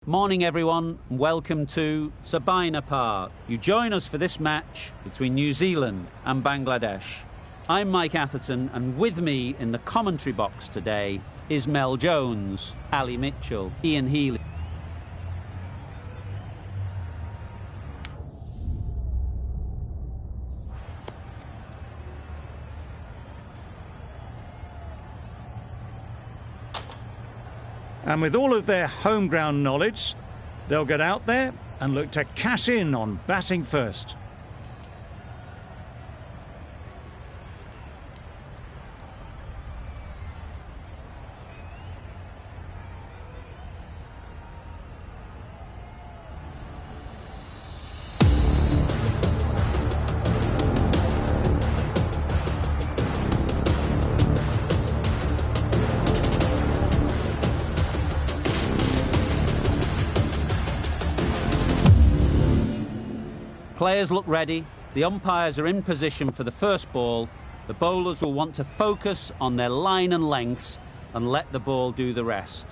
Morning everyone, and welcome to Sabina Park. You join us for this match between New Zealand and Bangladesh. I'm Mike Atherton, and with me in the commentary box today is Mel Jones, Ali Mitchell, Ian Healy. And with all of their home ground knowledge, they'll get out there and look to cash in on batting first. Players look ready, the umpires are in position for the first ball. The bowlers will want to focus on their line and lengths and let the ball do the rest.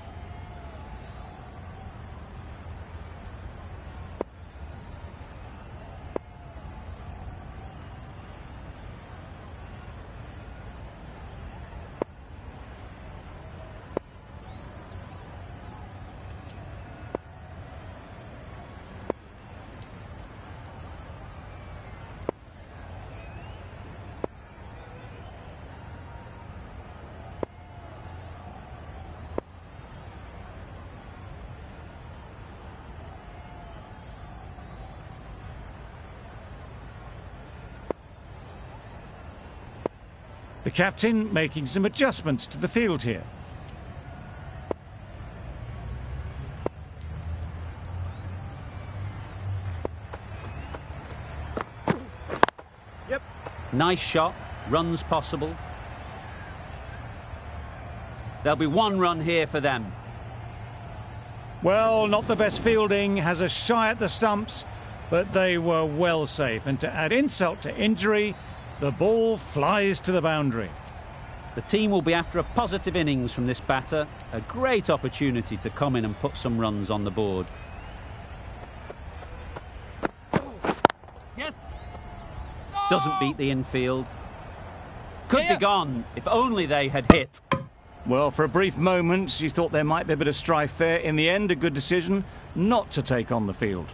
The captain making some adjustments to the field here. Yep. Nice shot, runs possible. There'll be one run here for them. Well, not the best fielding, has a shy at the stumps, but they were well safe. And to add insult to injury, the ball flies to the boundary. The team will be after a positive innings from this batter. A great opportunity to come in and put some runs on the board. Yes. Doesn't beat the infield. Could be gone if only they had hit. Well, for a brief moment, you thought there might be a bit of strife there. In the end, a good decision not to take on the field.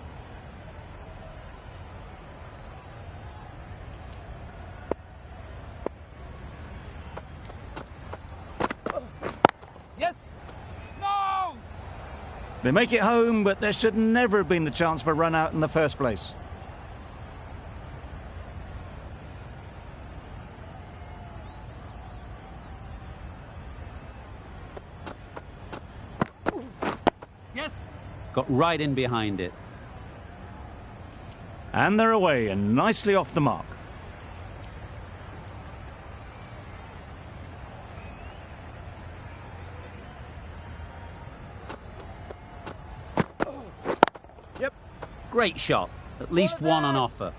They make it home, but there should never have been the chance for a run out in the first place. Yes. Got right in behind it. And they're away and nicely off the mark. Great shot, at least one on offer.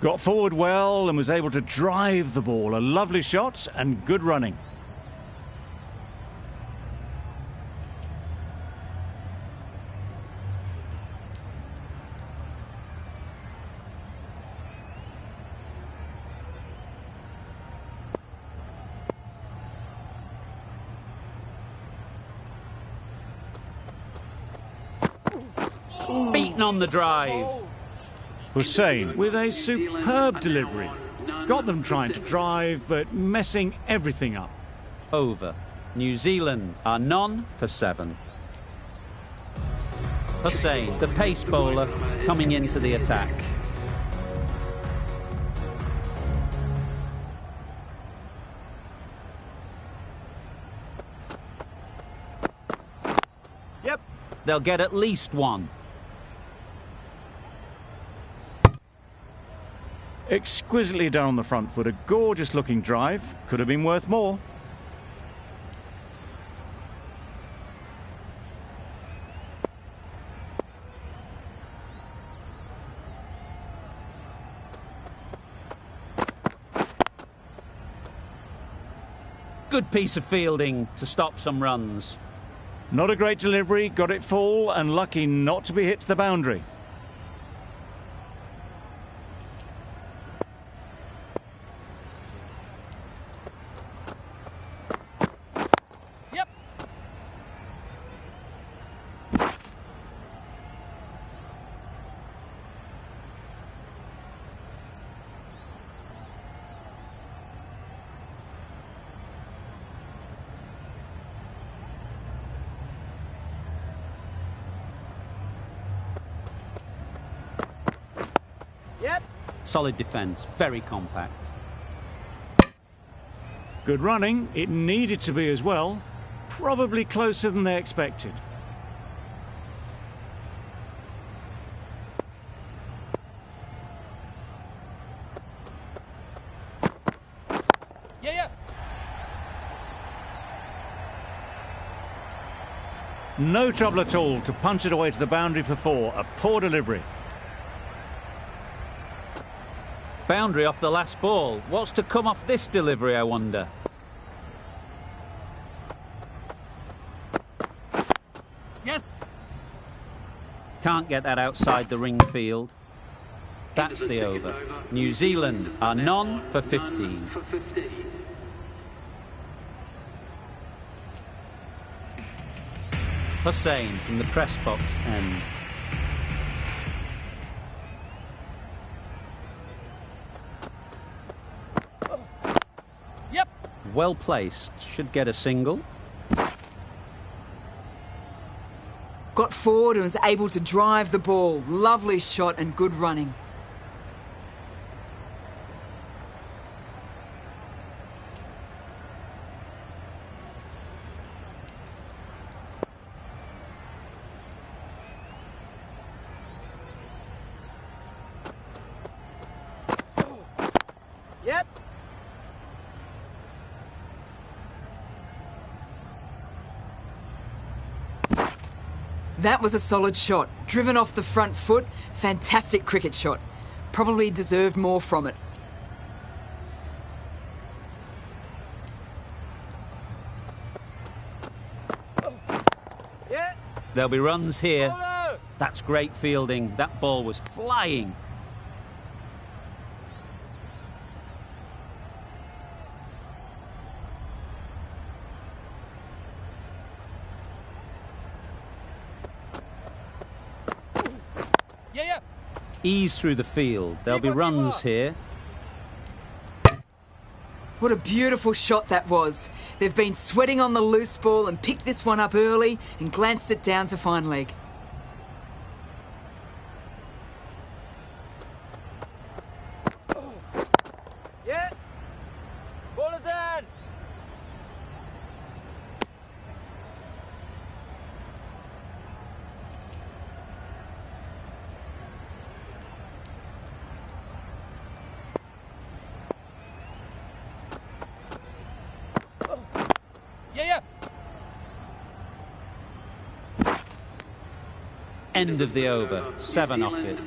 Got forward well and was able to drive the ball. A lovely shot and good running. Beaten on the drive. Hussain with a superb delivery. Got them trying to drive, but messing everything up. Over. New Zealand are none for 7. Hussain, the pace bowler, coming into the attack. Yep. They'll get at least one. Exquisitely down on the front foot, a gorgeous looking drive. Could have been worth more. Good piece of fielding to stop some runs. Not a great delivery, got it full and lucky not to be hit to the boundary. Yep. Yep. Solid defence, very compact. Good running, it needed to be as well. Probably closer than they expected. Yeah. No trouble at all to punch it away to the boundary for 4. A poor delivery. Boundary off the last ball. What's to come off this delivery, I wonder? Yes. Can't get that outside the ring field. That's the over. New Zealand are none for 15. Hussain from the press box end. Yep. Well placed, should get a single. Got forward and was able to drive the ball. Lovely shot and good running. Yep. That was a solid shot. Driven off the front foot. Fantastic cricket shot. Probably deserved more from it. Yeah. There'll be runs here. Bowler. That's great fielding. That ball was flying. Yeah. Ease through the field. There'll be runs here. What a beautiful shot that was. They've been sweating on the loose ball and picked this one up early and glanced it down to fine leg. Yeah. Ball is in. Yeah. End of the over. 7 off it.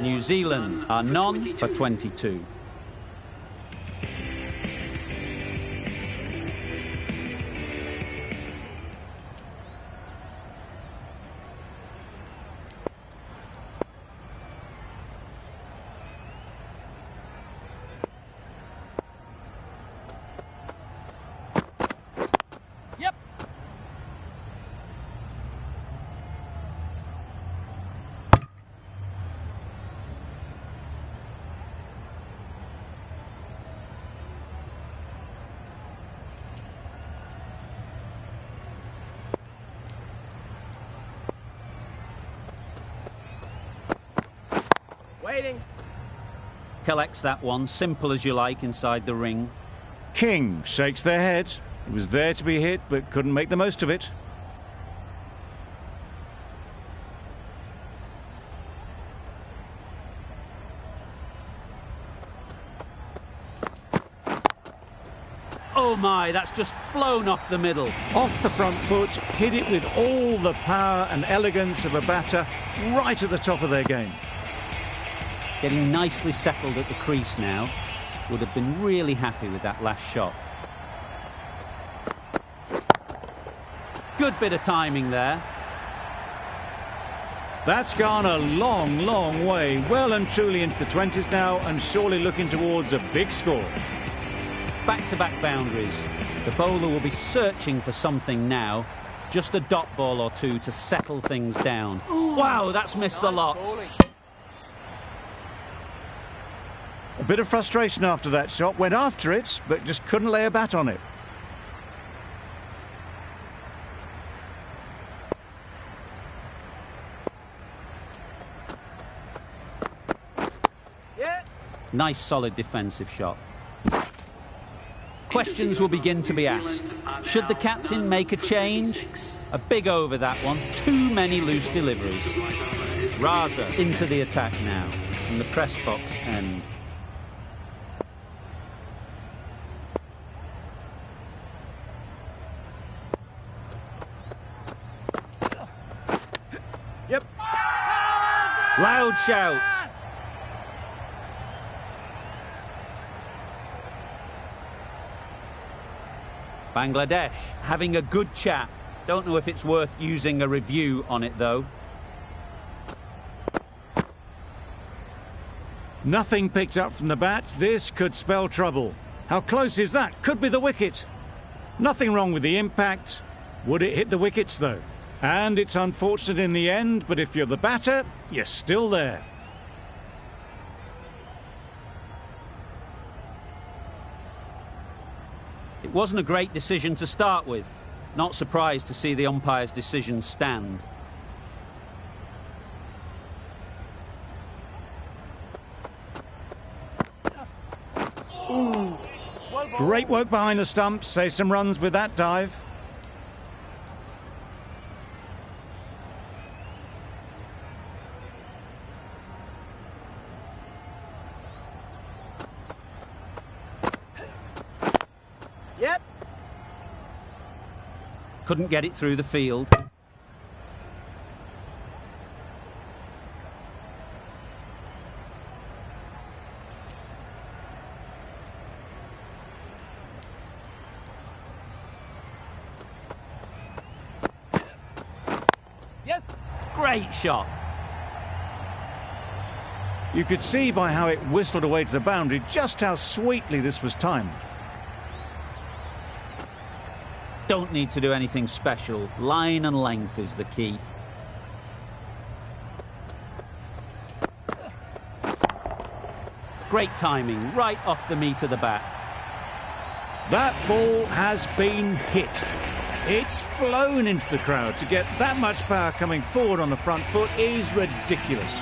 New Zealand are none for 22. Yep. Waiting. Collects that one, simple as you like, inside the ring. King shakes their head. It was there to be hit, but couldn't make the most of it. Oh my, that's just flown off the middle. Off the front foot, hit it with all the power and elegance of a batter, right at the top of their game. Getting nicely settled at the crease now. Would have been really happy with that last shot. Good bit of timing there. That's gone a long, long way. Well and truly into the 20s now, and surely looking towards a big score. Back-to-back boundaries. The bowler will be searching for something now. Just a dot ball or two to settle things down. Wow, that's missed the lot. A bit of frustration after that shot. Went after it, but just couldn't lay a bat on it. Nice, solid defensive shot. Questions will begin to be asked. Should the captain make a change? A big over that one. Too many loose deliveries. Raza into the attack now from the press box end. Yep. Loud shout. Bangladesh having a good chat. Don't know if it's worth using a review on it though. Nothing picked up from the bat. This could spell trouble. How close is that? Could be the wicket. Nothing wrong with the impact. Would it hit the wickets though? And it's unfortunate in the end, but if you're the batter, you're still there. It wasn't a great decision to start with. Not surprised to see the umpire's decision stand. Great work behind the stumps. Save some runs with that dive. Yep. Couldn't get it through the field. Yes. Great shot. You could see by how it whistled away to the boundary just how sweetly this was timed. Don't need to do anything special. Line and length is the key. Great timing, right off the meat of the bat. That ball has been hit. It's flown into the crowd. To get that much power coming forward on the front foot is ridiculous.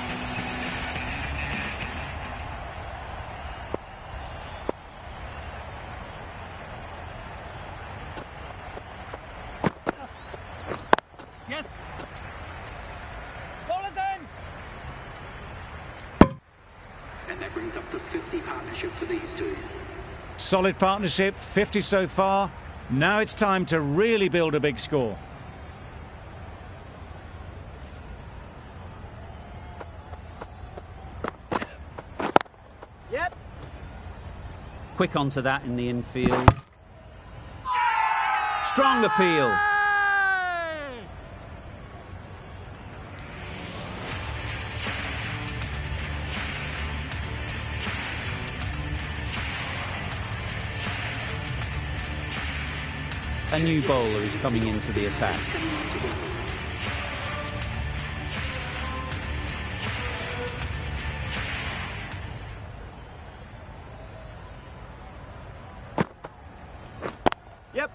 Yes. Bowler's end. And that brings up the 50 partnership for these two. Solid partnership, 50 so far. Now it's time to really build a big score. Yep. Quick onto that in the infield. Strong appeal. A new bowler is coming into the attack. Yep.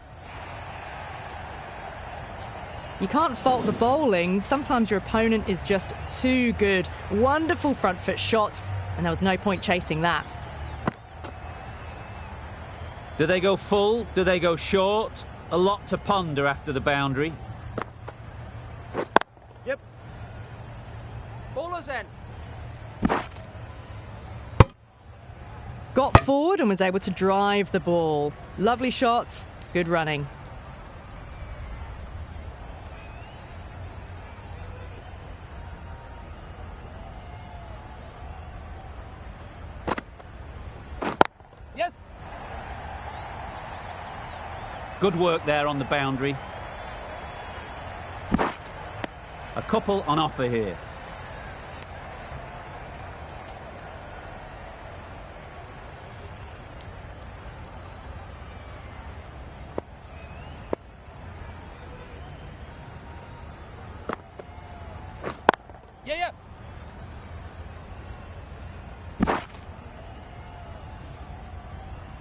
You can't fault the bowling. Sometimes your opponent is just too good. Wonderful front foot shot, and there was no point chasing that. Do they go full? Do they go short? A lot to ponder after the boundary. Yep. Bowler's end. Got forward and was able to drive the ball. Lovely shot, good running. Yes. Good work there on the boundary. A couple on offer here. Yeah.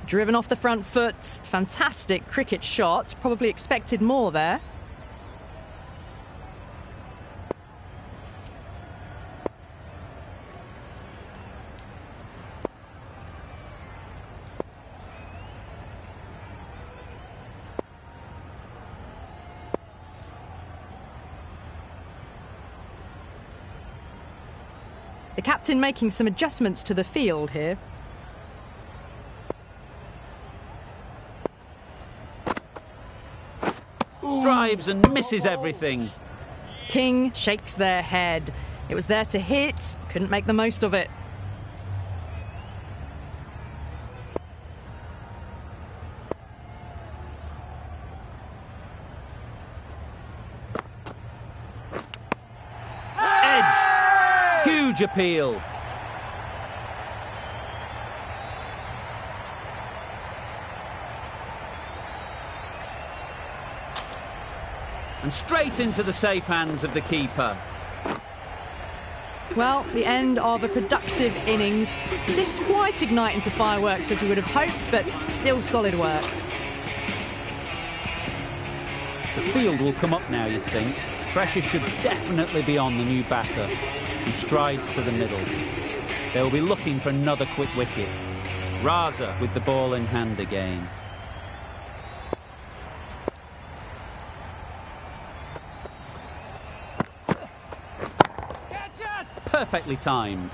Driven off the front foot. Fantastic cricket shot. Probably expected more there. The captain making some adjustments to the field here. Drives and misses everything. King shakes their head. It was there to hit, couldn't make the most of it. Edged. Huge appeal. And straight into the safe hands of the keeper. Well, the end of a productive innings. It didn't quite ignite into fireworks as we would have hoped, but still solid work. The field will come up now, you'd think. Pressure should definitely be on the new batter, who strides to the middle. They'll be looking for another quick wicket. Raza with the ball in hand again. Perfectly timed.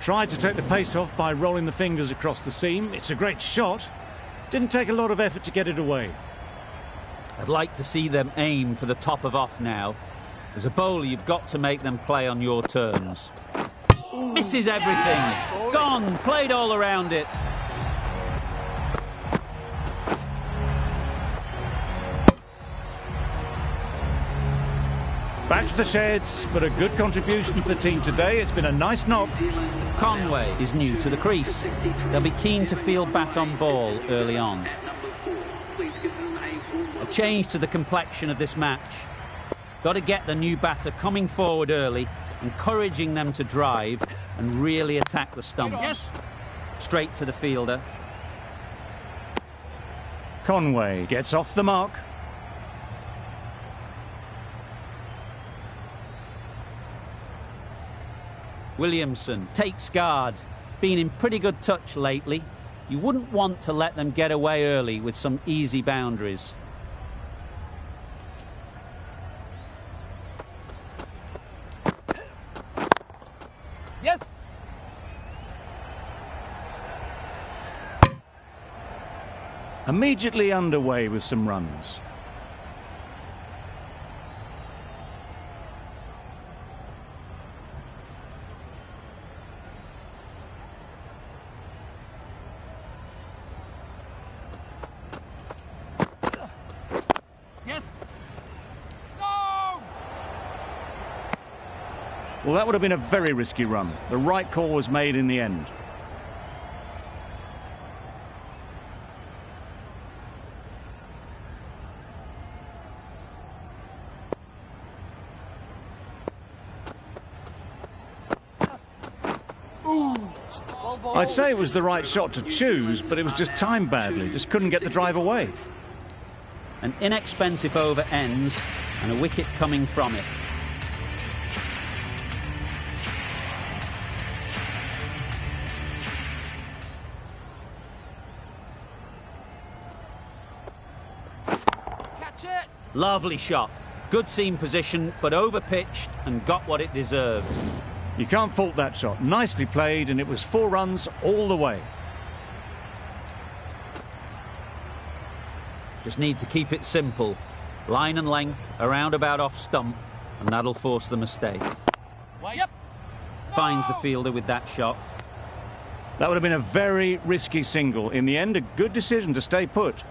Tried to take the pace off by rolling the fingers across the seam. It's a great shot. Didn't take a lot of effort to get it away. I'd like to see them aim for the top of off now. As a bowler, you've got to make them play on your terms. Misses everything. Gone. Played all around it. Back to the sheds, but a good contribution for the team today. It's been a nice knock. Conway is new to the crease. They'll be keen to field bat on ball early on. A change to the complexion of this match. Got to get the new batter coming forward early, encouraging them to drive and really attack the stumps. Straight to the fielder. Conway gets off the mark. Williamson takes guard. Been in pretty good touch lately. You wouldn't want to let them get away early with some easy boundaries. Yes. Immediately underway with some runs. Yes. No! Well, that would have been a very risky run. The right call was made in the end. I'd say it was the right shot to choose, but it was just timed badly. Just couldn't get the drive away. An inexpensive over ends and a wicket coming from it. Catch it! Lovely shot. Good seam position, but over-pitched and got what it deserved. You can't fault that shot. Nicely played, and it was 4 runs all the way. Just need to keep it simple. Line and length, around about off stump, and that'll force the mistake. Yep. Finds the fielder with that shot. That would have been a very risky single. In the end, a good decision to stay put.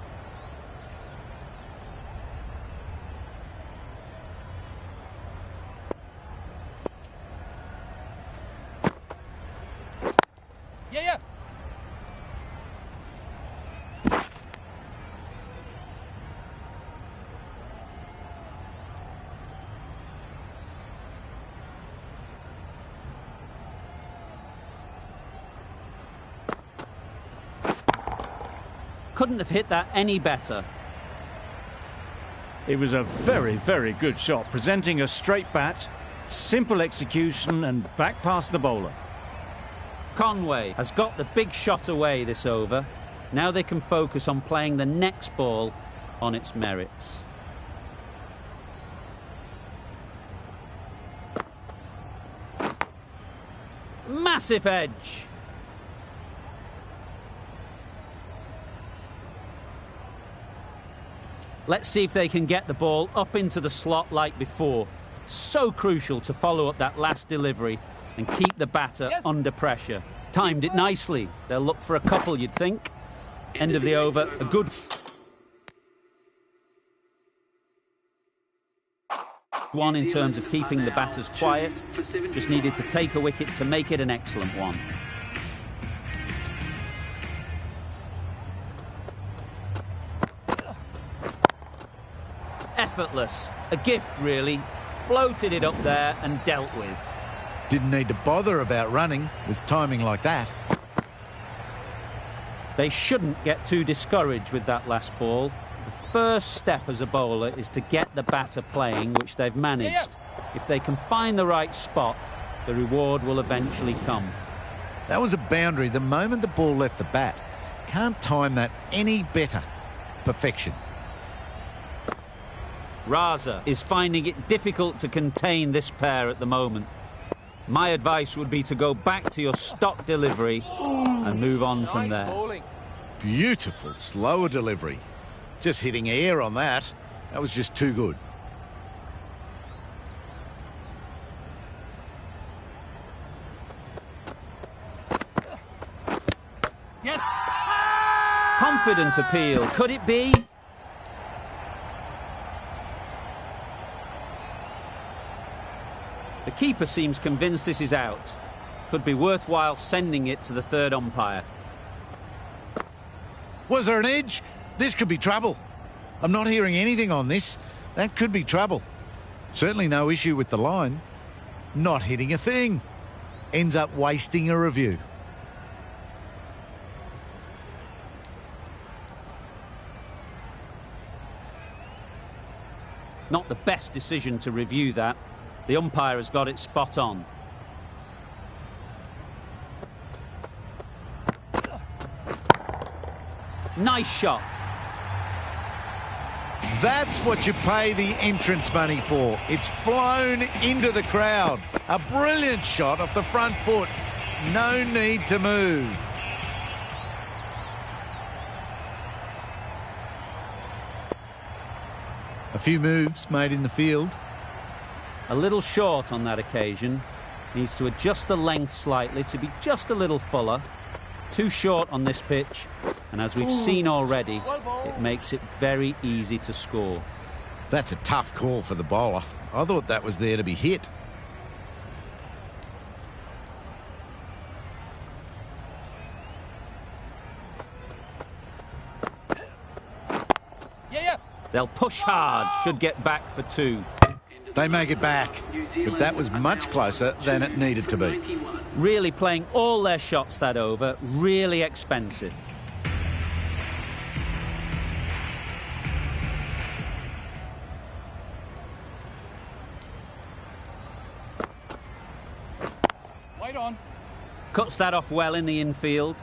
couldn't have hit that any better. It was a very, very good shot, presenting a straight bat, simple execution and back past the bowler. Conway has got the big shot away this over. Now they can focus on playing the next ball on its merits. Massive edge. Let's see if they can get the ball up into the slot like before. So crucial to follow up that last delivery and keep the batter under pressure. Timed it nicely. They'll look for a couple, you'd think. End of the over. A good... one in terms of keeping the batters quiet. Just needed to take a wicket to make it an excellent one. Effortless. A gift, really. Floated it up there and dealt with. Didn't need to bother about running with timing like that. They shouldn't get too discouraged with that last ball. The first step as a bowler is to get the batter playing, which they've managed. If they can find the right spot, the reward will eventually come. That was a boundary the moment the ball left the bat. Can't time that any better. Perfection. Raza is finding it difficult to contain this pair at the moment. My advice would be to go back to your stock delivery and move on from there. Beautiful, slower delivery. Just hitting air on that. That was just too good. Yes. Confident appeal. Could it be? The keeper seems convinced this is out. Could be worthwhile sending it to the third umpire. Was there an edge? This could be trouble. I'm not hearing anything on this. That could be trouble. Certainly no issue with the line. Not hitting a thing. Ends up wasting a review. Not the best decision to review that. The umpire has got it spot on. Nice shot. That's what you pay the entrance money for. It's flown into the crowd. A brilliant shot off the front foot. No need to move. A few moves made in the field. A little short on that occasion. Needs to adjust the length slightly to be just a little fuller. Too short on this pitch, and as we've seen already, it makes it very easy to score. That's a tough call for the bowler. I thought that was there to be hit. They'll push hard, should get back for two. They make it back, but that was much closer than it needed to be. Really playing all their shots that over, really expensive. Wait on. Cuts that off well in the infield.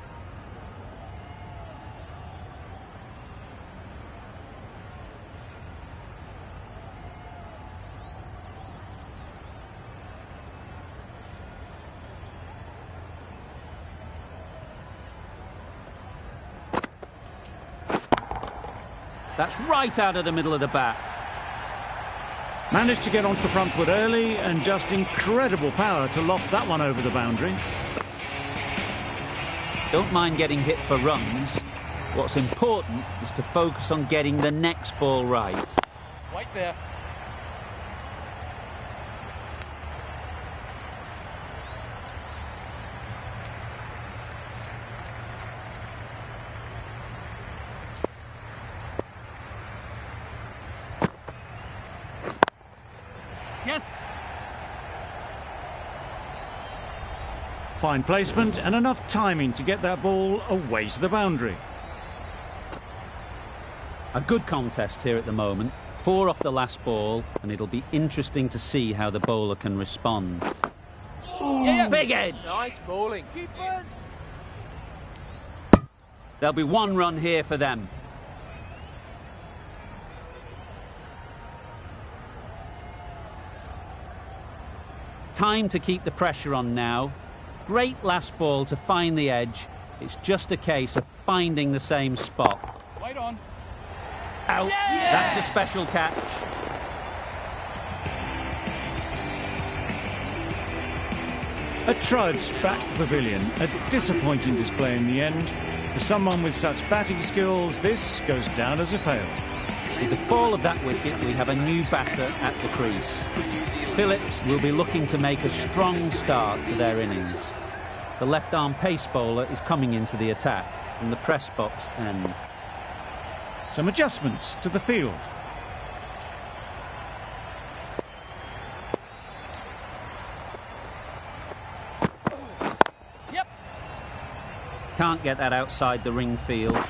That's right out of the middle of the bat. Managed to get onto the front foot early and just incredible power to loft that one over the boundary. Don't mind getting hit for runs. What's important is to focus on getting the next ball right. Wait there. Yes. Fine placement and enough timing to get that ball away to the boundary. A good contest here at the moment. 4 off the last ball, and it'll be interesting to see how the bowler can respond. Yeah. Big edge! Nice bowling. Keepers. There'll be 1 run here for them. Time to keep the pressure on now. Great last ball to find the edge. It's just a case of finding the same spot. Wide on. Out. Yeah! That's a special catch. A trudge back to the pavilion. A disappointing display in the end. For someone with such batting skills, this goes down as a fail. With the fall of that wicket, we have a new batter at the crease. Phillips will be looking to make a strong start to their innings. The left-arm pace bowler is coming into the attack from the press box end. Some adjustments to the field. Yep. Can't get that outside the ring field.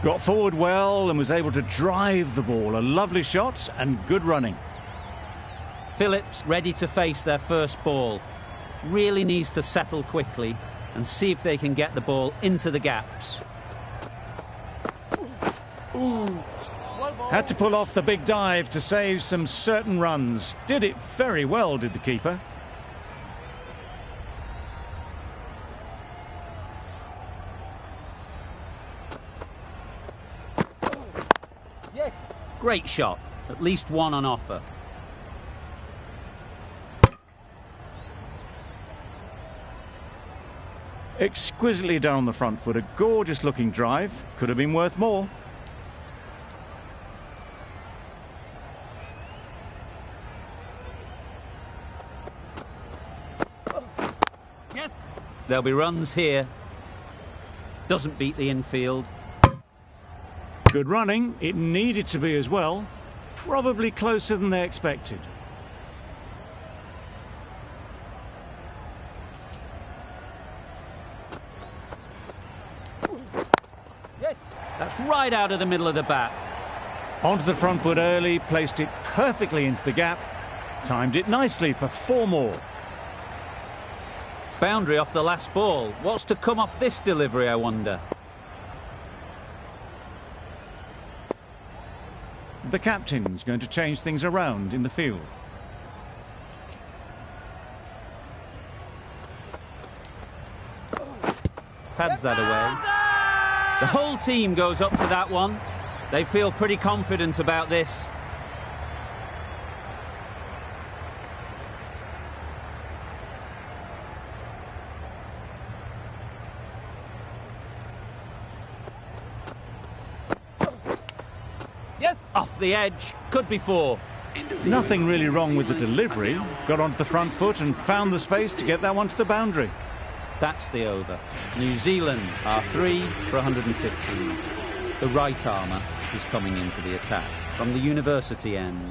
Got forward well and was able to drive the ball. A lovely shot and good running. Phillips ready to face their first ball. Really needs to settle quickly and see if they can get the ball into the gaps. Had to pull off the big dive to save some certain runs. Did it very well, did the keeper. Yes. Great shot. At least 1 on offer. Exquisitely done on the front foot. A gorgeous looking drive. Could have been worth more. Yes. There'll be runs here. Doesn't beat the infield. Good running. It needed to be as well. Probably closer than they expected. Yes. That's right out of the middle of the bat. Onto the front foot early, placed it perfectly into the gap. Timed it nicely for 4 more. Boundary off the last ball. What's to come off this delivery, I wonder? The captain's going to change things around in the field. Pads that away. The whole team goes up for that one. They feel pretty confident about this. Yes. Off the edge. Could be 4. Nothing really wrong with the delivery. Got onto the front foot and found the space to get that one to the boundary. That's the over. New Zealand are 3 for 115. The right armour is coming into the attack from the university end.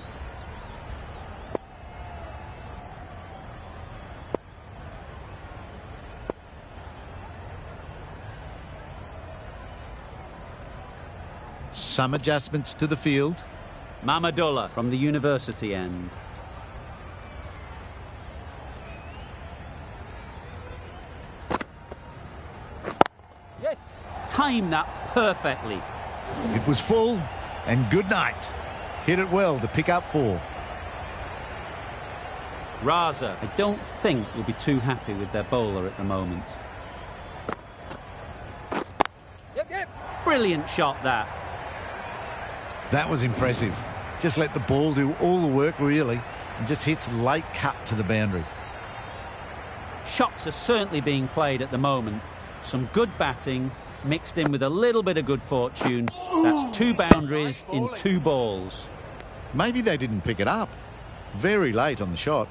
Some adjustments to the field. Mamadullah from the university end. Yes. Time that perfectly. It was full and good night. Hit it well to pick up 4. Raza, I don't think will be too happy with their bowler at the moment. Yep. Brilliant shot that. That was impressive. Just let the ball do all the work really and just hits late cut to the boundary. Shots are certainly being played at the moment. Some good batting mixed in with a little bit of good fortune. That's 2 boundaries in 2 balls. Maybe they didn't pick it up. Very late on the shot.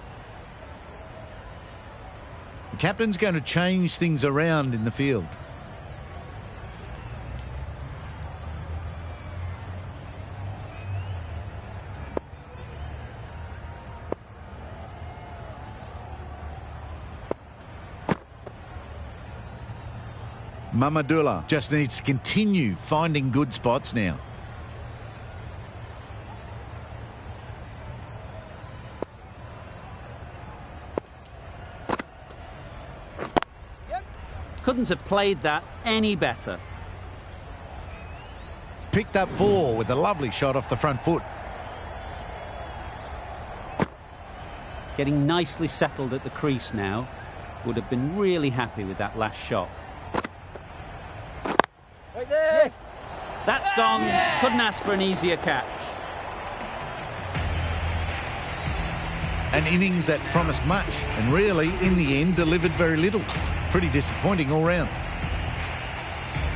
The captain's going to change things around in the field. Mamadullah just needs to continue finding good spots now. couldn't have played that any better. Picked up 4 with a lovely shot off the front foot. Getting nicely settled at the crease now. Would have been really happy with that last shot. Right there. Yes. That's gone. Couldn't ask for an easier catch. An innings that promised much and really, in the end, delivered very little. Pretty disappointing all round.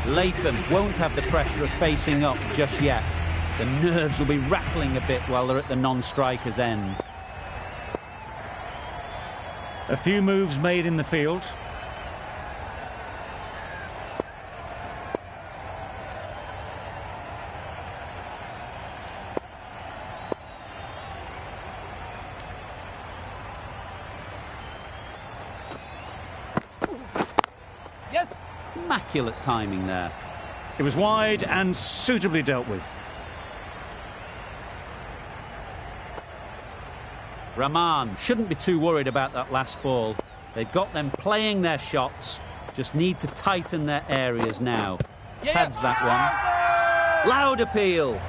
Latham won't have the pressure of facing up just yet. The nerves will be rattling a bit while they're at the non-striker's end. A few moves made in the field. Yes. Immaculate timing there. It was wide and suitably dealt with. Rahman shouldn't be too worried about that last ball. They've got them playing their shots. Just need to tighten their areas now. Pads that one. Loud appeal.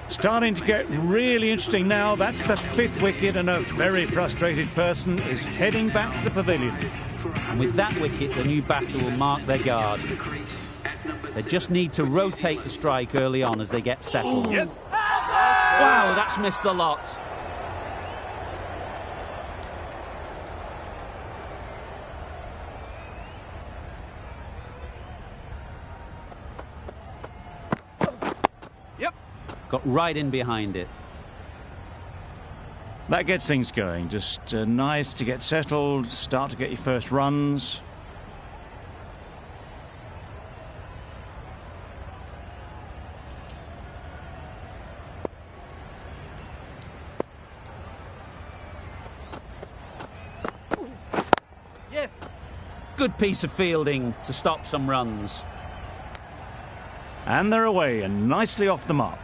Starting to get really interesting now. That's the 5th wicket, and a very frustrated person is heading back to the pavilion. And with that wicket, the new batter will mark their guard. They just need to rotate the strike early on as they get settled. Yes. Wow, that's missed the lot. Yep. Got right in behind it. That gets things going. Just nice to get settled, start to get your first runs. Yes. Good piece of fielding to stop some runs. And they're away and nicely off the mark.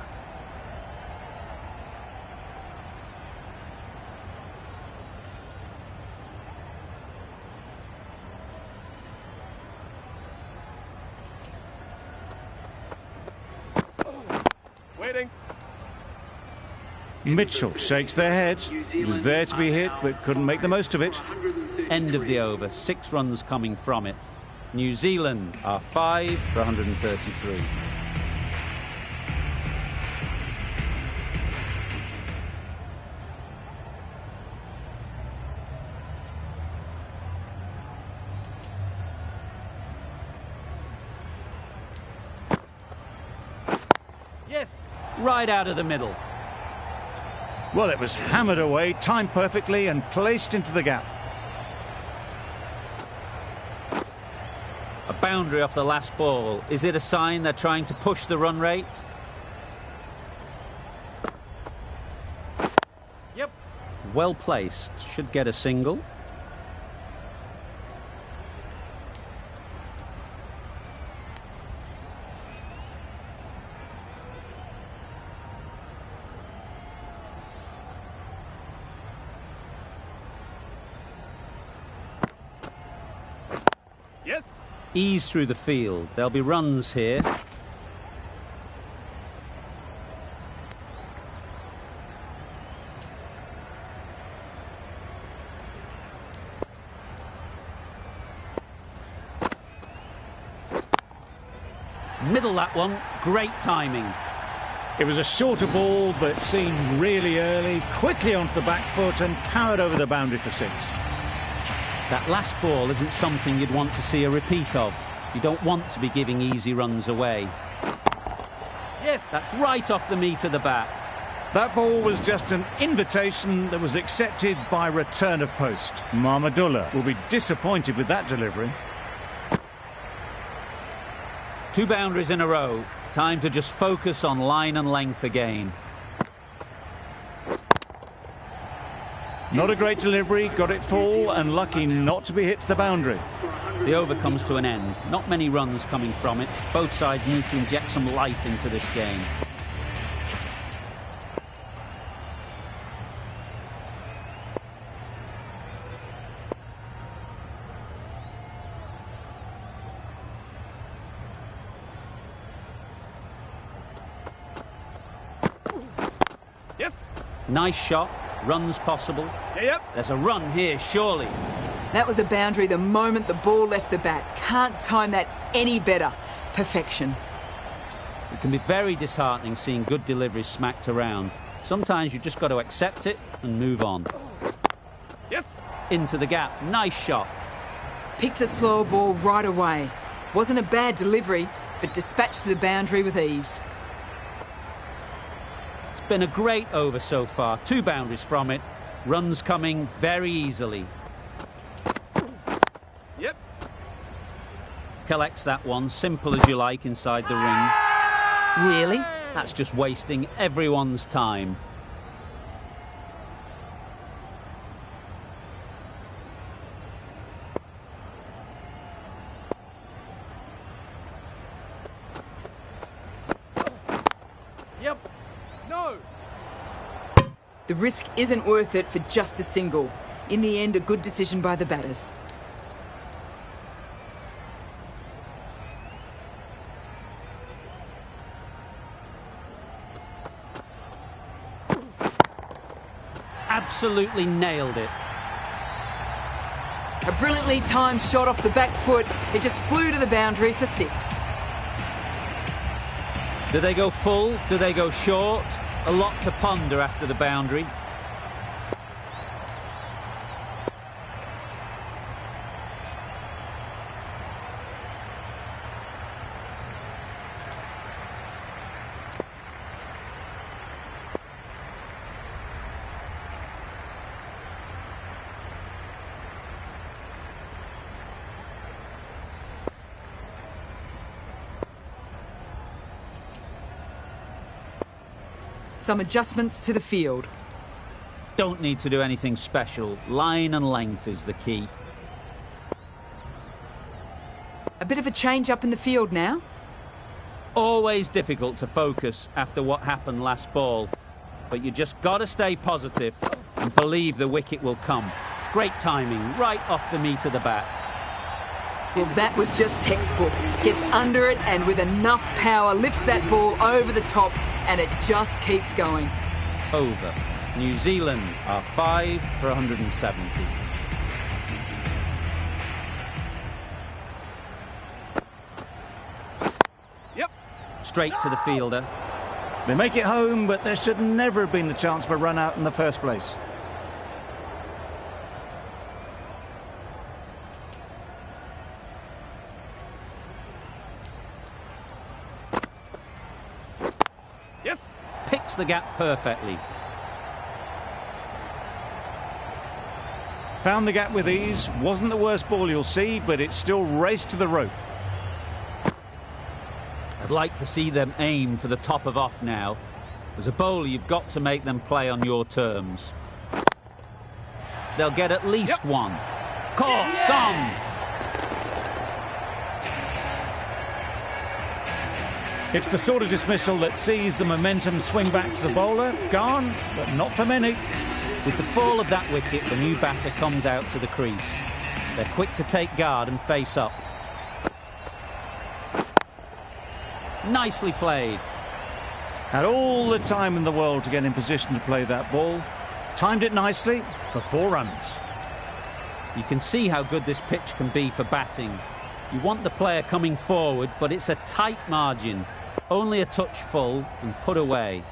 Waiting. Mitchell shakes their head. He was there to be hit, but couldn't make the most of it. End of the over. 6 runs coming from it. New Zealand are 5 for 133. Yes. Right out of the middle. Well, it was hammered away, timed perfectly and placed into the gap. A boundary off the last ball. Is it a sign they're trying to push the run rate? Yep. Well placed. Should get a single. Yes. Ease through the field. There'll be runs here. Middle that one. Great timing. It was a shorter ball, but seen really early, quickly onto the back foot and powered over the boundary for 6. That last ball isn't something you'd want to see a repeat of. You don't want to be giving easy runs away. Yes. That's right off the meat of the bat. That ball was just an invitation that was accepted by return of post. Mahmudullah will be disappointed with that delivery. 2 boundaries in a row. Time to just focus on line and length again. Not a great delivery, got it full and lucky not to be hit to the boundary. The over comes to an end. Not many runs coming from it. Both sides need to inject some life into this game. Nice shot, runs possible. Yep. There's a run here, surely. That was a boundary the moment the ball left the bat. Can't time that any better. Perfection. It can be very disheartening seeing good deliveries smacked around. Sometimes you just got to accept it and move on. Yes. Into the gap, nice shot. Picked the slow ball right away. Wasn't a bad delivery, but dispatched to the boundary with ease. It's been a great over so far. 2 boundaries from it. Runs coming very easily. Yep. Collects that one, simple as you like, inside the ring. Really? That's just wasting everyone's time. Yep. No. The risk isn't worth it for just a single. In the end, a good decision by the batters. Absolutely nailed it. A brilliantly timed shot off the back foot. It just flew to the boundary for 6. Do they go full? Do they go short? A lot to ponder after the boundary. Some adjustments to the field. Don't need to do anything special. Line and length is the key. A bit of a change up in the field now. Always difficult to focus after what happened last ball. But you just got to stay positive and believe the wicket will come. Great timing, right off the meat of the bat. Well, that was just textbook. Gets under it and with enough power lifts that ball over the top and it just keeps going. Over. New Zealand are 5 for 170. Yep. Straight to the fielder. They make it home, but there should never have been the chance for a run out in the first place. Yes. Picks the gap perfectly. Found the gap with ease. Wasn't the worst ball you'll see, but it still raced to the rope. I'd like to see them aim for the top of off now. As a bowler, you've got to make them play on your terms. They'll get at least one. Caught, gone. It's the sort of dismissal that sees the momentum swing back to the bowler. Gone, but not for many. With the fall of that wicket, the new batter comes out to the crease. They're quick to take guard and face up. Nicely played. Had all the time in the world to get in position to play that ball. Timed it nicely for 4 runs. You can see how good this pitch can be for batting. You want the player coming forward, but it's a tight margin. Only a touch full and put away.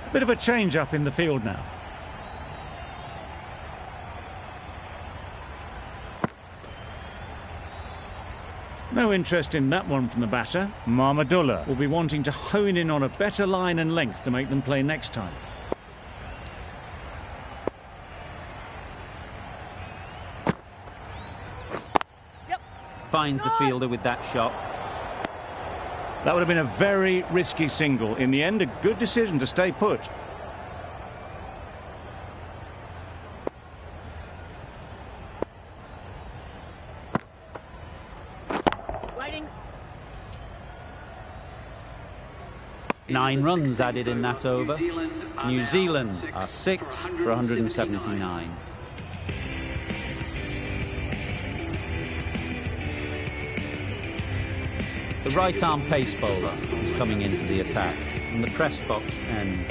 A bit of a change up in the field now. No interest in that one from the batter. Mahmudullah will be wanting to hone in on a better line and length to make them play next time. Finds the fielder with that shot. That would have been a very risky single. In the end, a good decision to stay put. Waiting. 9 runs added in that over. New Zealand are 6 for 179. The right-arm pace bowler is coming into the attack from the press box end.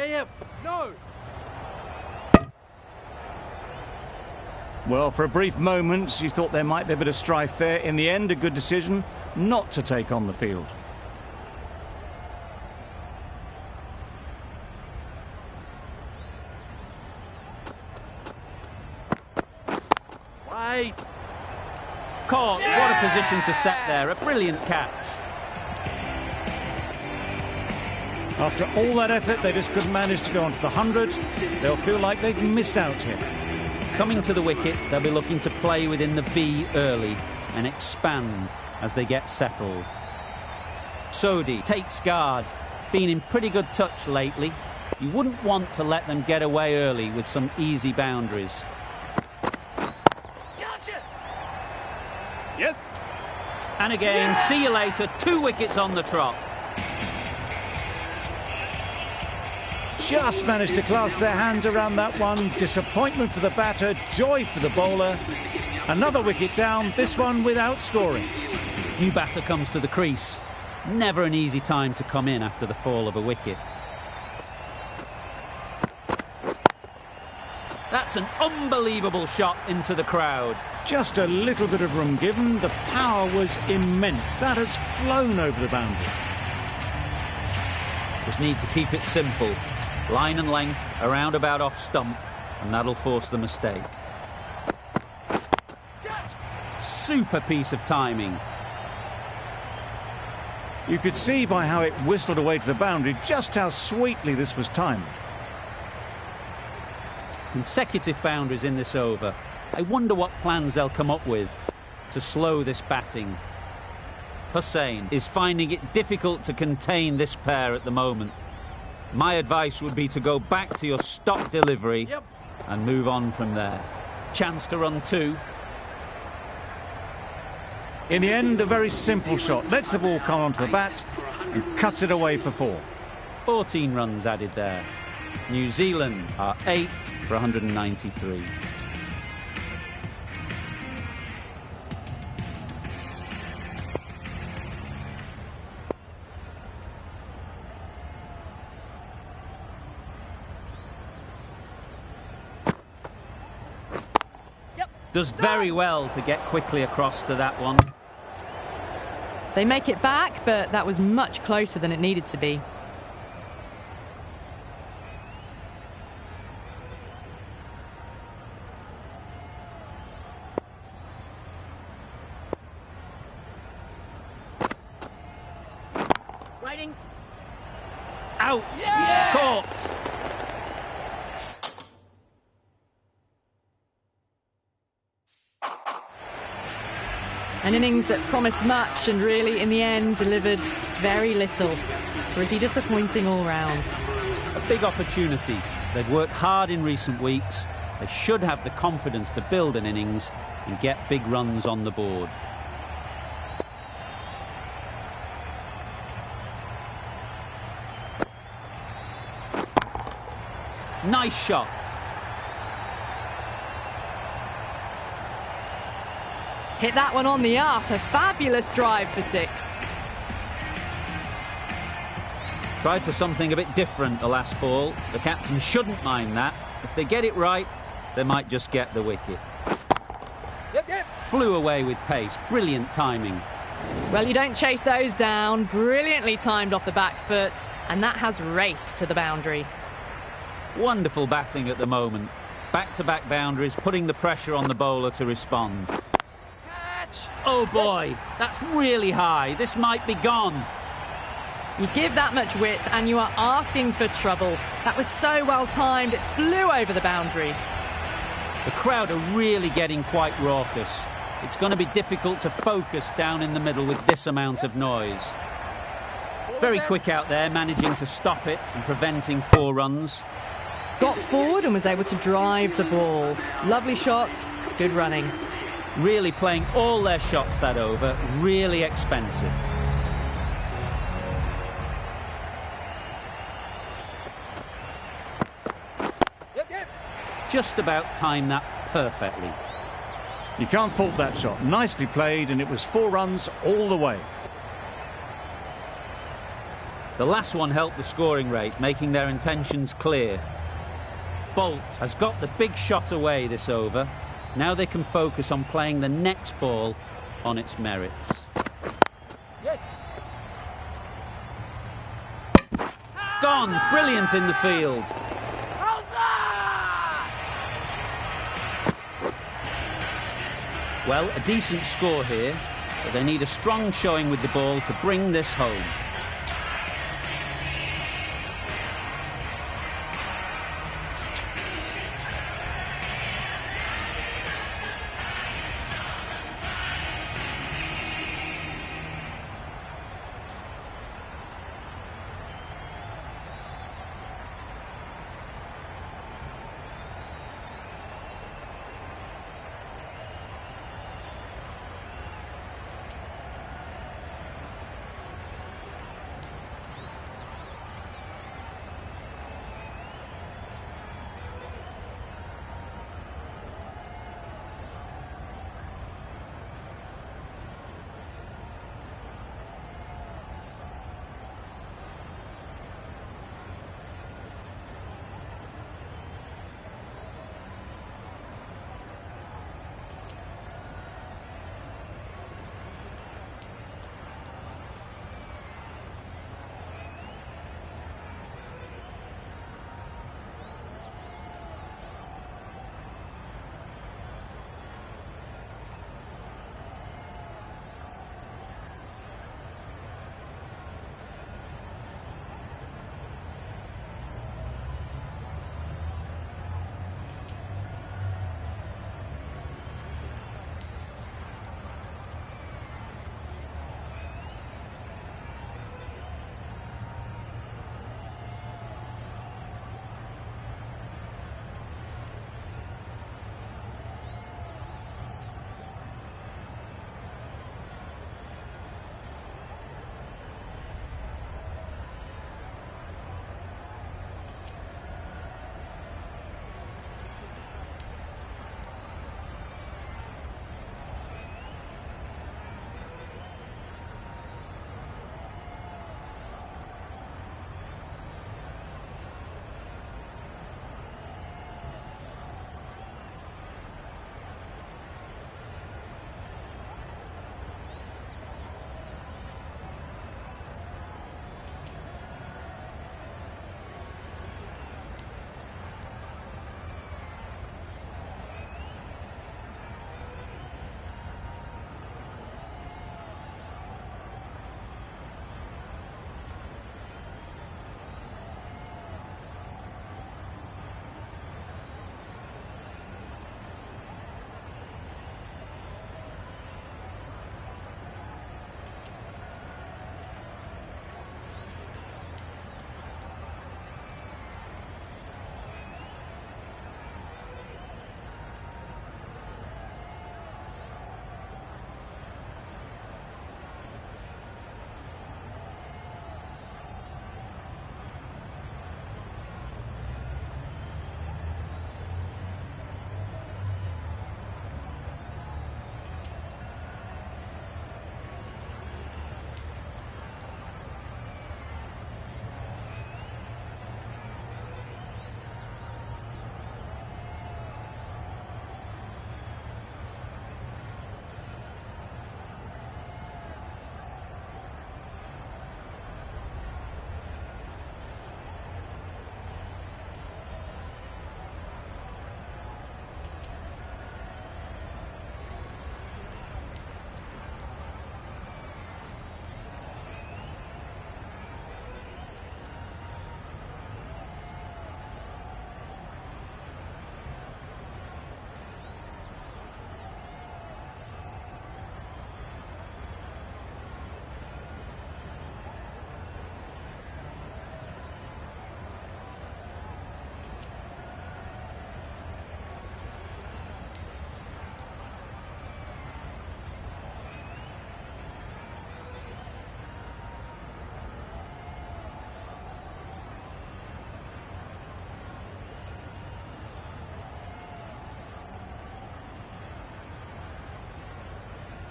Yep. No. Well, for a brief moment, you thought there might be a bit of strife there. In the end, a good decision not to take on the field. Wait. Caught. What a position to set there. A brilliant catch. After all that effort, they just couldn't manage to go onto the 100. They'll feel like they've missed out here. Coming to the wicket, they'll be looking to play within the V early and expand as they get settled. Sodhi takes guard. Been in pretty good touch lately. You wouldn't want to let them get away early with some easy boundaries. Gotcha. Yes. And again, see you later. 2 wickets on the trot. Just managed to clasp their hands around that one. Disappointment for the batter, joy for the bowler. Another wicket down, this one without scoring. New batter comes to the crease. Never an easy time to come in after the fall of a wicket. That's an unbelievable shot into the crowd. Just a little bit of room given. The power was immense. That has flown over the boundary. Just need to keep it simple. Line and length, around about off stump, and that'll force the mistake. Super piece of timing. You could see by how it whistled away to the boundary just how sweetly this was timed. Consecutive boundaries in this over. I wonder what plans they'll come up with to slow this batting. Hussain is finding it difficult to contain this pair at the moment. My advice would be to go back to your stock delivery and move on from there. Chance to run 2. In the end, a very simple shot. Lets the ball come onto the bat and cuts it away for 4. 14 runs added there. New Zealand are 8 for 193. Does very well to get quickly across to that one. They make it back, but that was much closer than it needed to be. Waiting. Out! Caught! An innings that promised much and really, in the end, delivered very little. Pretty disappointing all round. A big opportunity. They've worked hard in recent weeks. They should have the confidence to build an innings and get big runs on the board. Nice shot. Hit that one on the up. A fabulous drive for 6. Tried for something a bit different the last ball. The captain shouldn't mind that. If they get it right, they might just get the wicket. Flew away with pace. Brilliant timing. Well, you don't chase those down. Brilliantly timed off the back foot, and that has raced to the boundary. Wonderful batting at the moment. Back-to-back boundaries, putting the pressure on the bowler to respond. Oh boy, that's really high. This might be gone. You give that much width and you are asking for trouble. That was so well timed, it flew over the boundary. The crowd are really getting quite raucous. It's going to be difficult to focus down in the middle with this amount of noise. Very quick out there, managing to stop it and preventing 4 runs. Got forward and was able to drive the ball. Lovely shot, good running. Really playing all their shots that over, really expensive. Just about timed that perfectly. You can't fault that shot. Nicely played, and it was 4 runs all the way. The last one helped the scoring rate, making their intentions clear. Bolt has got the big shot away this over. Now they can focus on playing the next ball on its merits. Yes. Gone! Brilliant in the field. Well, a decent score here, but they need a strong showing with the ball to bring this home.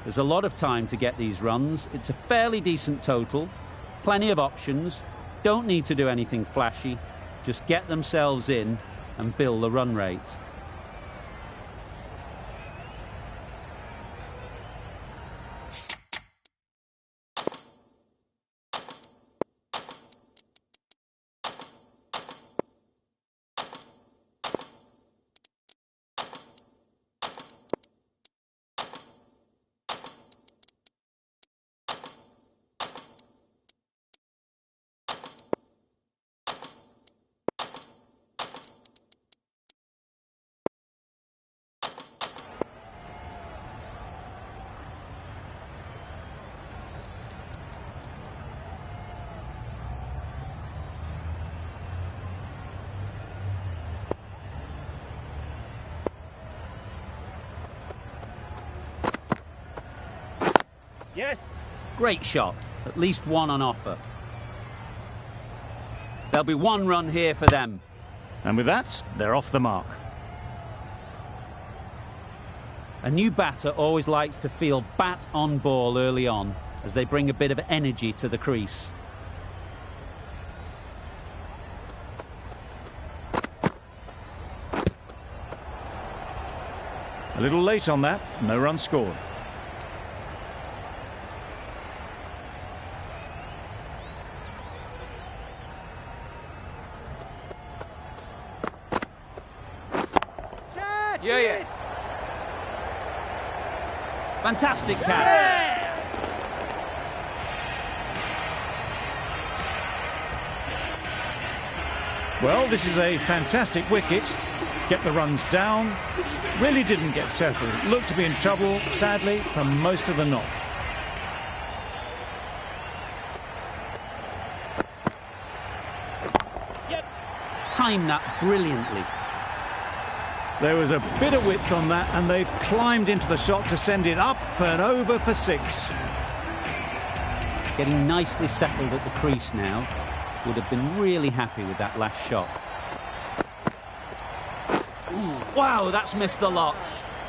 There's a lot of time to get these runs. It's a fairly decent total, plenty of options, don't need to do anything flashy, just get themselves in and build the run rate. Yes. Great shot, at least one on offer. There'll be one run here for them. And with that, they're off the mark. A new batter always likes to feel bat on ball early on, as they bring a bit of energy to the crease. A little late on that, no run scored. Yeah. Fantastic catch. Well, this is a fantastic wicket. Kept the runs down. Really didn't get settled. Looked to be in trouble, sadly, for most of the knock. Timed that brilliantly. There was a bit of width on that, and they've climbed into the shot to send it up and over for 6. Getting nicely settled at the crease now. Would have been really happy with that last shot. Ooh, wow, that's missed the lot.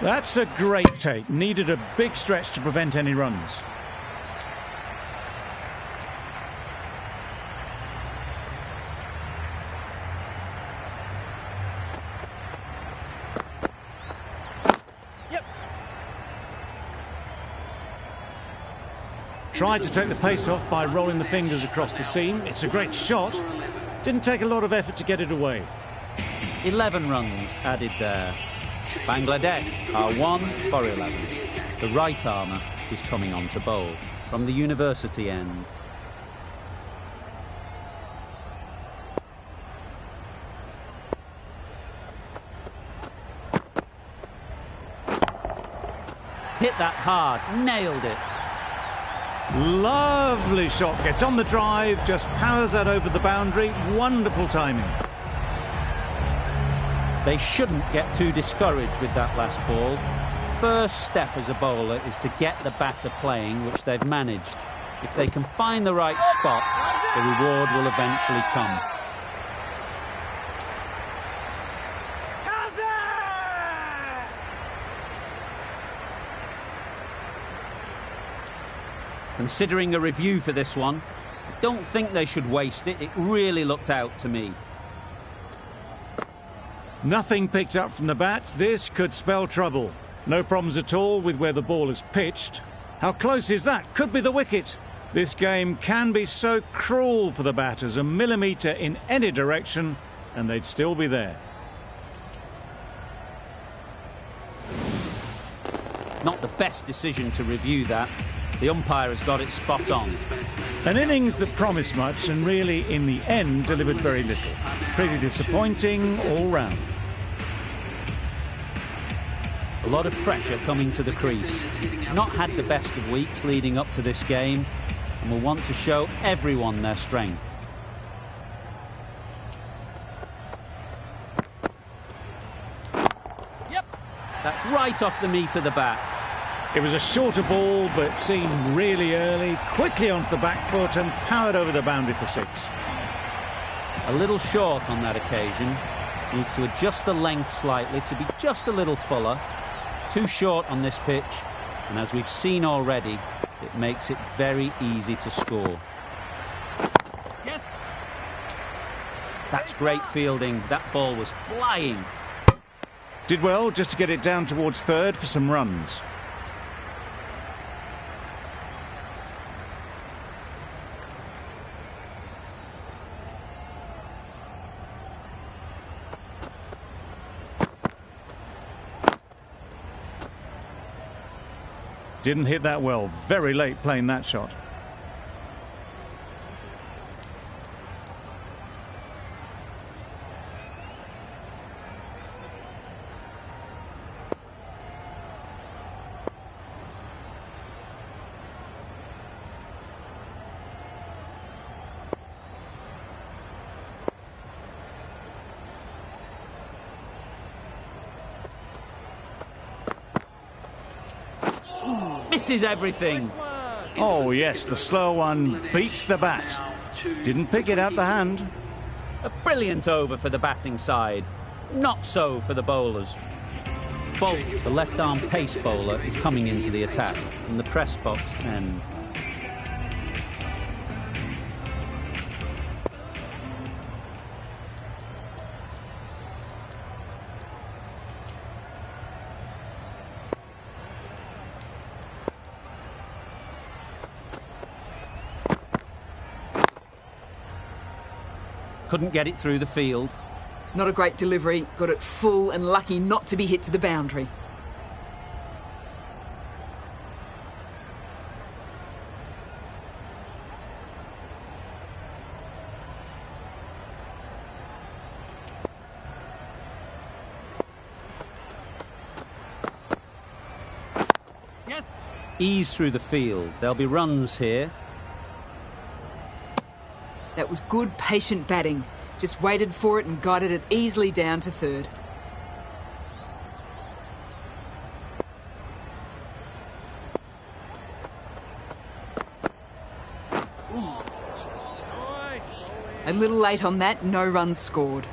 That's a great take. Needed a big stretch to prevent any runs. Tried to take the pace off by rolling the fingers across the seam. It's a great shot. Didn't take a lot of effort to get it away. 11 runs added there. Bangladesh are 1 for 11. The right armour is coming on to bowl from the university end. Hit that hard, nailed it. Lovely shot, gets on the drive, just powers that over the boundary. Wonderful timing. They shouldn't get too discouraged with that last ball. First step as a bowler is to get the batter playing, which they've managed. If they can find the right spot, the reward will eventually come. Considering a review for this one, I don't think they should waste it. It really looked out to me. Nothing picked up from the bat. This could spell trouble. No problems at all with where the ball is pitched. How close is that? Could be the wicket. This game can be so cruel for the batters. A millimetre in any direction and they'd still be there. Not the best decision to review that. The umpire has got it spot on. An innings that promised much and really, in the end, delivered very little. Pretty disappointing all round. A lot of pressure coming to the crease. Not had the best of weeks leading up to this game and will want to show everyone their strength. That's right off the meat of the bat. It was a shorter ball, but seen really early, quickly onto the back foot and powered over the boundary for 6. A little short on that occasion. Needs to adjust the length slightly to be just a little fuller. Too short on this pitch, and as we've seen already, it makes it very easy to score. Yes. That's great fielding. That ball was flying. Did well just to get it down towards third for some runs. Didn't hit that well. Very late playing that shot. Misses everything. Oh yes, the slow one beats the bat. Didn't pick it out the hand. A brilliant over for the batting side. Not so for the bowlers. Bolt, the left-arm pace bowler, is coming into the attack from the press box end. Couldn't get it through the field. Not a great delivery. Got it full and lucky not to be hit to the boundary. Yes. Ease through the field. There'll be runs here. That was good, patient batting. Just waited for it and guided it easily down to third. A little late on that, no runs scored.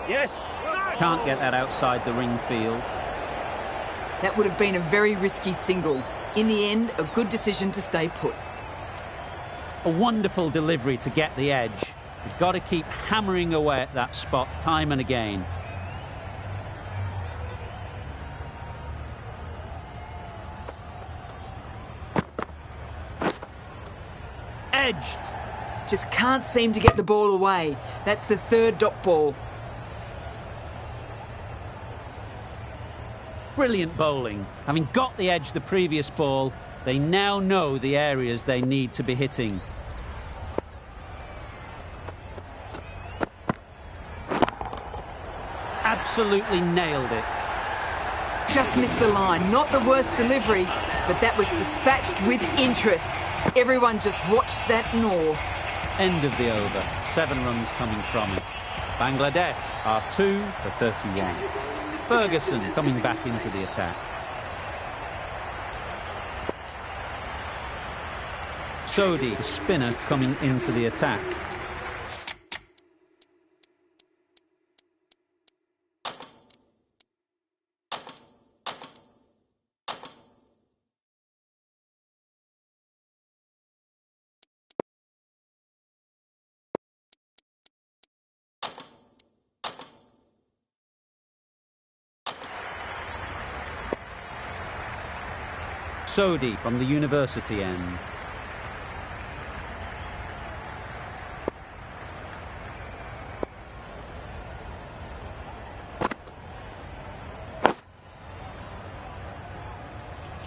Yes. Can't get that outside the ring field. That would have been a very risky single. In the end, a good decision to stay put. A wonderful delivery to get the edge. You've got to keep hammering away at that spot time and again. Edged. Just can't seem to get the ball away. That's the third dot ball. Brilliant bowling. Having got the edge the previous ball, they now know the areas they need to be hitting. Absolutely nailed it. Just missed the line. Not the worst delivery, but that was dispatched with interest. Everyone just watched that gnaw. End of the over. 7 runs coming from it. Bangladesh are 2 for 31. Ferguson coming back into the attack. Sodhi, the spinner, coming into the attack. Sodhi from the university end.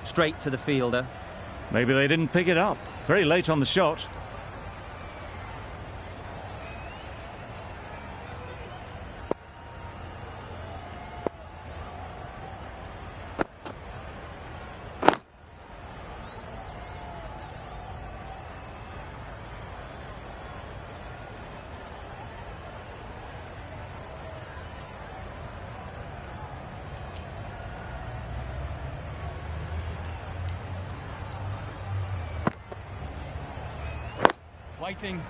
Straight to the fielder. Maybe they didn't pick it up. Very late on the shot. Waiting.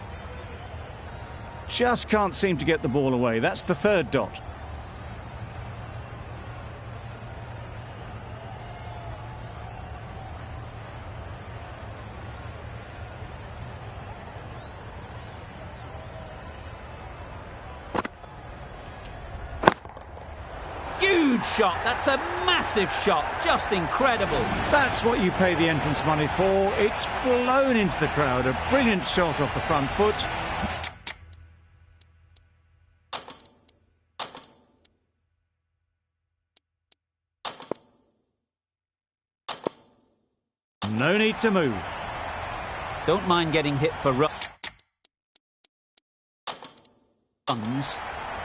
Just can't seem to get the ball away. That's the third dot. Huge shot. That's a massive shot. Just incredible. That's what you pay the entrance money for. It's flown into the crowd. A brilliant shot off the front foot. No need to move. Don't mind getting hit for runs.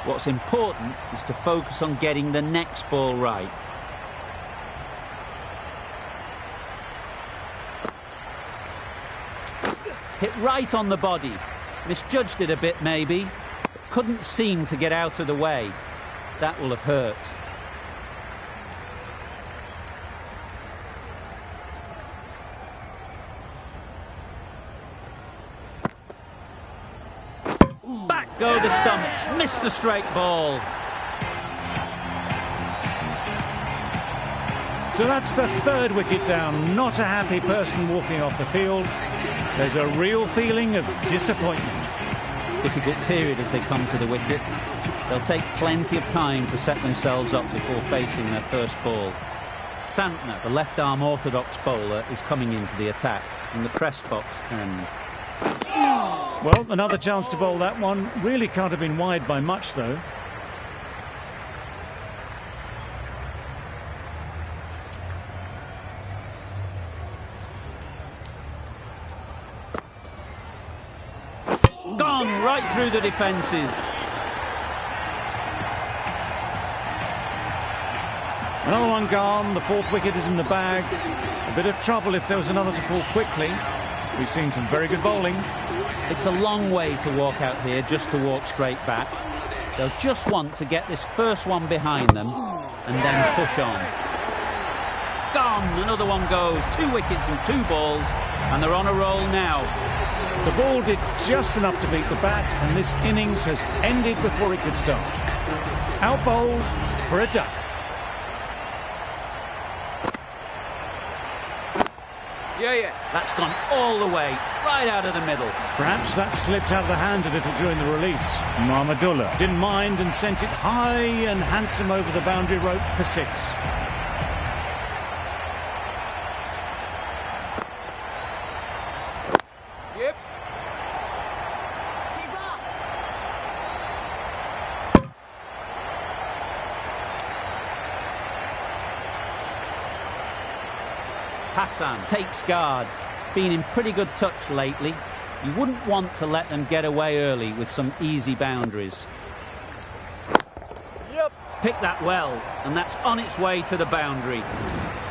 What's important is to focus on getting the next ball right. Hit right on the body. Misjudged it a bit maybe. Couldn't seem to get out of the way. That will have hurt. Back go the stumps, missed the straight ball. So that's the third wicket down. Not a happy person walking off the field. There's a real feeling of disappointment. Difficult period as they come to the wicket. They'll take plenty of time to set themselves up before facing their first ball. Santner, the left-arm orthodox bowler, is coming into the attack from the press box end. Well, another chance to bowl that one. Really can't have been wide by much, though. Gone right through the defences. Another one gone. The fourth wicket is in the bag. A bit of trouble if there was another to fall quickly. We've seen some very good bowling. It's a long way to walk out here just to walk straight back. They'll just want to get this first one behind them and then push on. Gone! Another one goes. 2 wickets and 2 balls, and they're on a roll now. The ball did just enough to beat the bat, and this innings has ended before it could start. Out bowled for a duck. Yeah. That's gone all the way, right out of the middle. Perhaps that slipped out of the hand a little during the release. Mahmudullah didn't mind and sent it high and handsome over the boundary rope for 6. Yep. Hassan takes guard. Been in pretty good touch lately. You wouldn't want to let them get away early with some easy boundaries. Yep. Picked that well, and that's on its way to the boundary.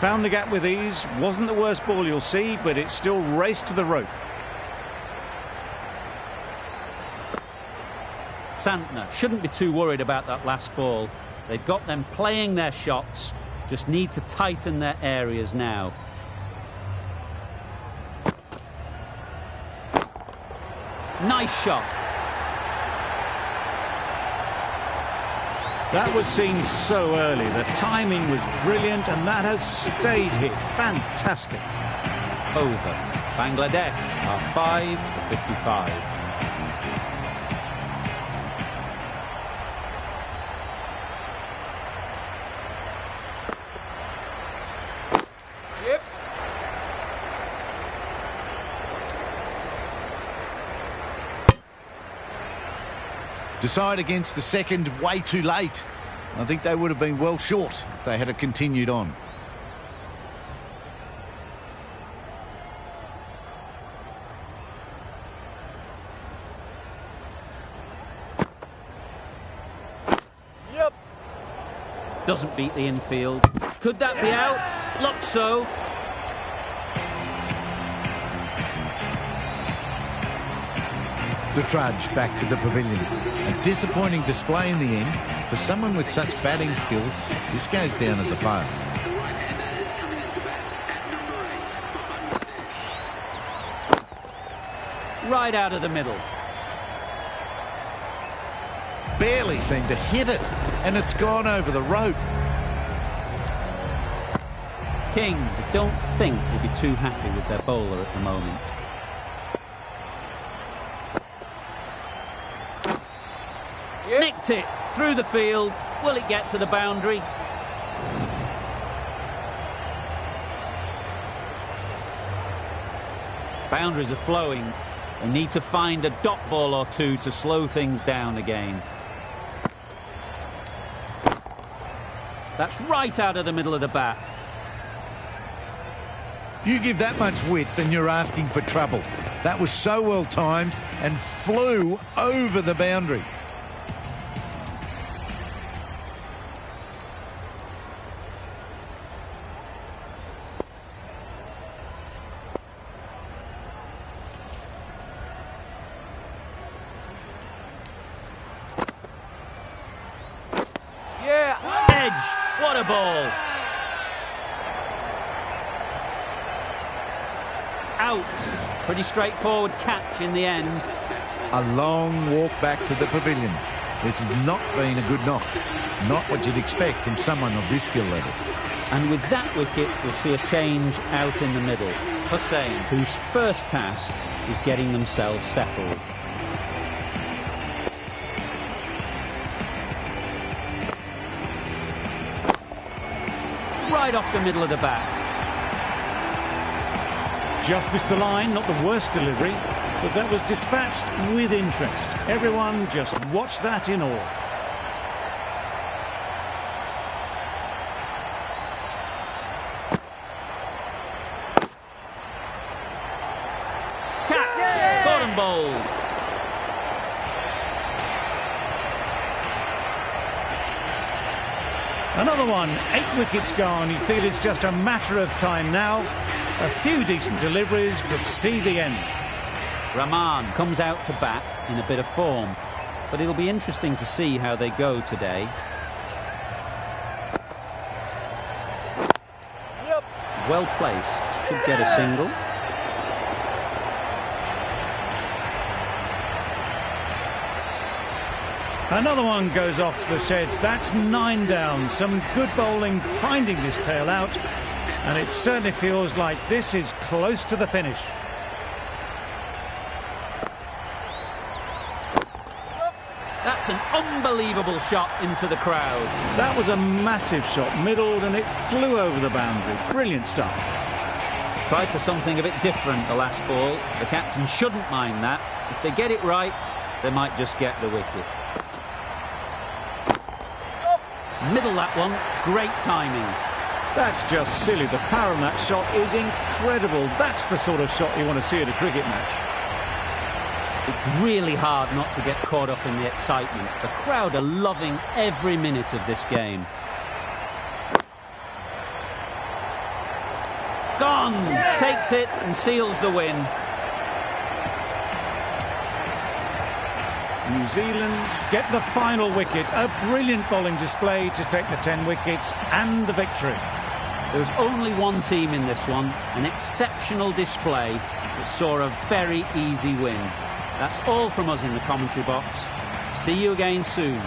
Found the gap with ease. Wasn't the worst ball you'll see, but it still raced to the rope. Santner shouldn't be too worried about that last ball. They've got them playing their shots, just need to tighten their areas now. Nice shot. That was seen so early. The timing was brilliant, and that has stayed here. Fantastic. Over. Bangladesh are 5 for 55. Yep. Decide against the second way too late. I think they would have been well short if they had continued on. Yep. Doesn't beat the infield. Could that be out? Looks so. The trudge back to the pavilion. A disappointing display in the end. For someone with such batting skills, this goes down as a fail. Right out of the middle. barely seemed to hit it, and it's gone over the rope. King, I don't think, will be too happy with their bowler at the moment. Nicked it through the field. Will it get to the boundary? Boundaries are flowing. They need to find a dot ball or two to slow things down again. That's right out of the middle of the bat. You give that much width and you're asking for trouble. That was so well timed and flew over the boundary. Yeah. Edge, what a ball. Out. Pretty straightforward catch in the end. A long walk back to the pavilion. This has not been a good knock. Not what you'd expect from someone of this skill level. And with that wicket, we'll see a change out in the middle. Hussain, whose first task is getting themselves settled. Right off the middle of the bat. Just missed the line, not the worst delivery, but that was dispatched with interest. Everyone just watched that in awe. Catch, caught and bowled. Another one, 8 wickets gone. You feel it's just a matter of time now. A few decent deliveries could see the end. Rahman comes out to bat in a bit of form, but it'll be interesting to see how they go today. Yep. Well placed, should get a single. Another one goes off to the sheds. That's 9 down. Some good bowling finding this tail out, and it certainly feels like this is close to the finish. That's an unbelievable shot into the crowd. That was a massive shot, middled, and it flew over the boundary. Brilliant stuff. Tried for something a bit different the last ball. The captain shouldn't mind that. If they get it right, they might just get the wicket. Middle that one, great timing. That's just silly. The power on that shot is incredible. That's the sort of shot you want to see at a cricket match. It's really hard not to get caught up in the excitement. The crowd are loving every minute of this game. Gone! Takes it and seals the win. New Zealand get the final wicket. A brilliant bowling display to take the 10 wickets and the victory. There was only one team in this one, an exceptional display that saw a very easy win. That's all from us in the commentary box. See you again soon.